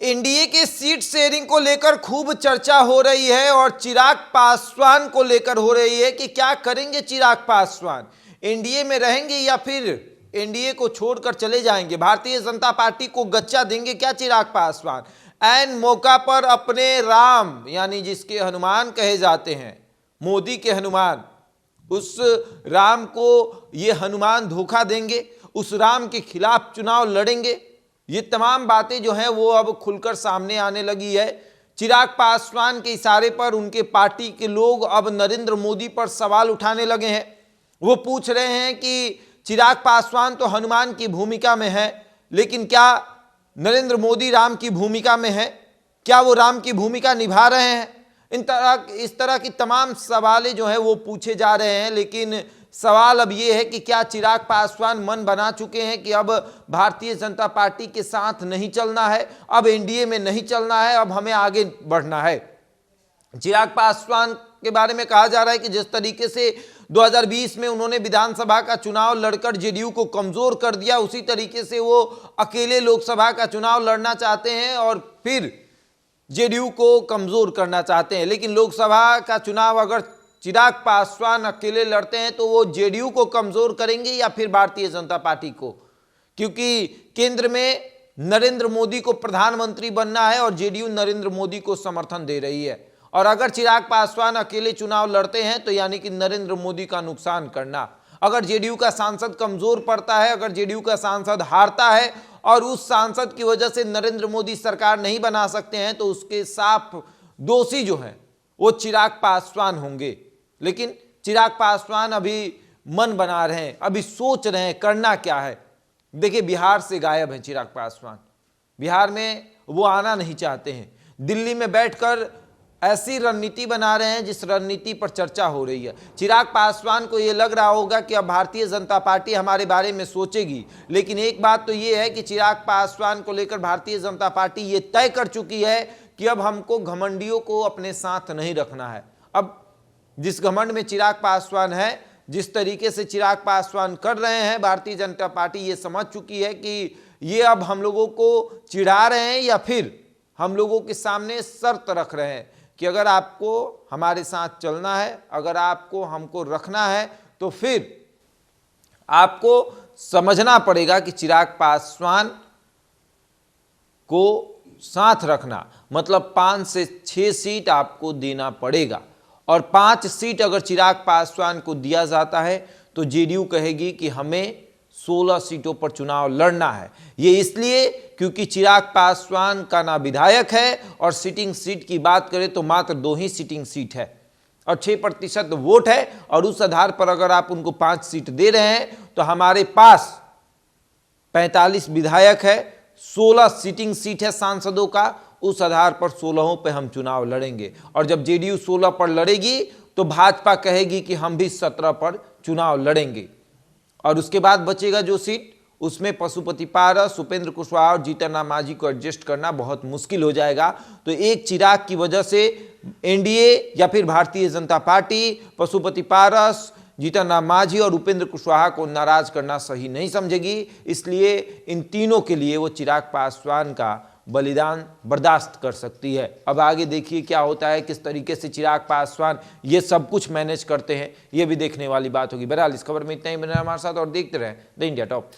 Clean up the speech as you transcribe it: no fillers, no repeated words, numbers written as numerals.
NDA के seat sharing को लेकर खूब चर्चा हो रही है और चिराग पासवान को लेकर हो रही है कि क्या करेंगे चिराग पासवान, एनडीए में रहेंगे या फिर एनडीए को छोड़कर चले जाएंगे, भारतीय जनता पार्टी को गच्चा देंगे क्या चिराग पासवान। ऐन मौका पर अपने राम यानी जिसके हनुमान कहे जाते हैं, मोदी के हनुमान, उस राम को ये हनुमान धोखा देंगे, उस राम के खिलाफ चुनाव लड़ेंगे। ये तमाम बातें जो हैं वो अब खुलकर सामने आने लगी है। चिराग पासवान के इशारे पर उनके पार्टी के लोग अब नरेंद्र मोदी पर सवाल उठाने लगे हैं। वो पूछ रहे हैं कि चिराग पासवान तो हनुमान की भूमिका में है, लेकिन क्या नरेंद्र मोदी राम की भूमिका में है? क्या वो राम की भूमिका निभा रहे हैं? इस तरह की तमाम सवालें जो है वो पूछे जा रहे हैं। लेकिन सवाल अब ये है कि क्या चिराग पासवान मन बना चुके हैं कि अब भारतीय जनता पार्टी के साथ नहीं चलना है, अब एनडीए में नहीं चलना है, अब हमें आगे बढ़ना है। चिराग पासवान के बारे में कहा जा रहा है कि जिस तरीके से 2020 में उन्होंने विधानसभा का चुनाव लड़कर जेडीयू को कमजोर कर दिया, उसी तरीके से वो अकेले लोकसभा का चुनाव लड़ना चाहते हैं और फिर जेडीयू को कमजोर करना चाहते हैं। लेकिन लोकसभा का चुनाव अगर चिराग पासवान अकेले लड़ते हैं तो वो जेडीयू को कमजोर करेंगे या फिर भारतीय जनता पार्टी को, क्योंकि केंद्र में नरेंद्र मोदी को प्रधानमंत्री बनना है और जेडीयू नरेंद्र मोदी को समर्थन दे रही है। और अगर चिराग पासवान अकेले चुनाव लड़ते हैं तो यानी कि नरेंद्र मोदी का नुकसान करना। अगर जेडीयू का सांसद कमजोर पड़ता है, अगर जेडीयू का सांसद हारता है और उस सांसद की वजह से नरेंद्र मोदी सरकार नहीं बना सकते हैं तो उसके साफ दोषी जो हैं वो चिराग पासवान होंगे। लेकिन चिराग पासवान अभी मन बना रहे हैं, अभी सोच रहे हैं करना क्या है। देखिए, बिहार से गायब है चिराग पासवान, बिहार में वो आना नहीं चाहते हैं। दिल्ली में बैठकर ऐसी रणनीति बना रहे हैं जिस रणनीति पर चर्चा हो रही है। चिराग पासवान को ये लग रहा होगा कि अब भारतीय जनता पार्टी हमारे बारे में सोचेगी, लेकिन एक बात तो ये है कि चिराग पासवान को लेकर भारतीय जनता पार्टी ये तय कर चुकी है कि अब हमको घमंडियों को अपने साथ नहीं रखना है। अब जिस घमंड में चिराग पासवान है, जिस तरीके से चिराग पासवान कर रहे हैं, भारतीय जनता पार्टी ये समझ चुकी है कि ये अब हम लोगों को चिढ़ा रहे हैं या फिर हम लोगों के सामने शर्त रख रहे हैं कि अगर आपको हमारे साथ चलना है, अगर आपको हमको रखना है तो फिर आपको समझना पड़ेगा कि चिराग पासवान को साथ रखना मतलब 5 से 6 सीट आपको देना पड़ेगा। और 5 सीट अगर चिराग पासवान को दिया जाता है तो जेडीयू कहेगी कि हमें 16 सीटों पर चुनाव लड़ना है। ये इसलिए क्योंकि चिराग पासवान का ना विधायक है और सिटिंग सीट की बात करें तो मात्र 2 ही सिटिंग सीट है और 6% वोट है। और उस आधार पर अगर आप उनको 5 सीट दे रहे हैं तो हमारे पास 45 विधायक है, 16 सिटिंग सीट है सांसदों का, उस आधार पर 16 पे हम चुनाव लड़ेंगे। और जब जेडीयू 16 पर लड़ेगी तो भाजपा कहेगी कि हम भी 17 पर चुनाव लड़ेंगे। और उसके बाद बचेगा जो सीट, उसमें पशुपति पारस, उपेंद्र कुशवाहा और जीतन राम मांझी को एडजस्ट करना बहुत मुश्किल हो जाएगा। तो एक चिराग की वजह से एनडीए या फिर भारतीय जनता पार्टी पशुपति पारस, जीतन राम मांझी और उपेंद्र कुशवाहा को नाराज करना सही नहीं समझेगी। इसलिए इन तीनों के लिए वो चिराग पासवान का बलिदान बर्दाश्त कर सकती है। अब आगे देखिए क्या होता है, किस तरीके से चिराग पासवान ये सब कुछ मैनेज करते हैं, ये भी देखने वाली बात होगी। बहरहाल इस खबर में इतना ही, बने हमारे साथ और देखते रहें द इंडिया टॉप।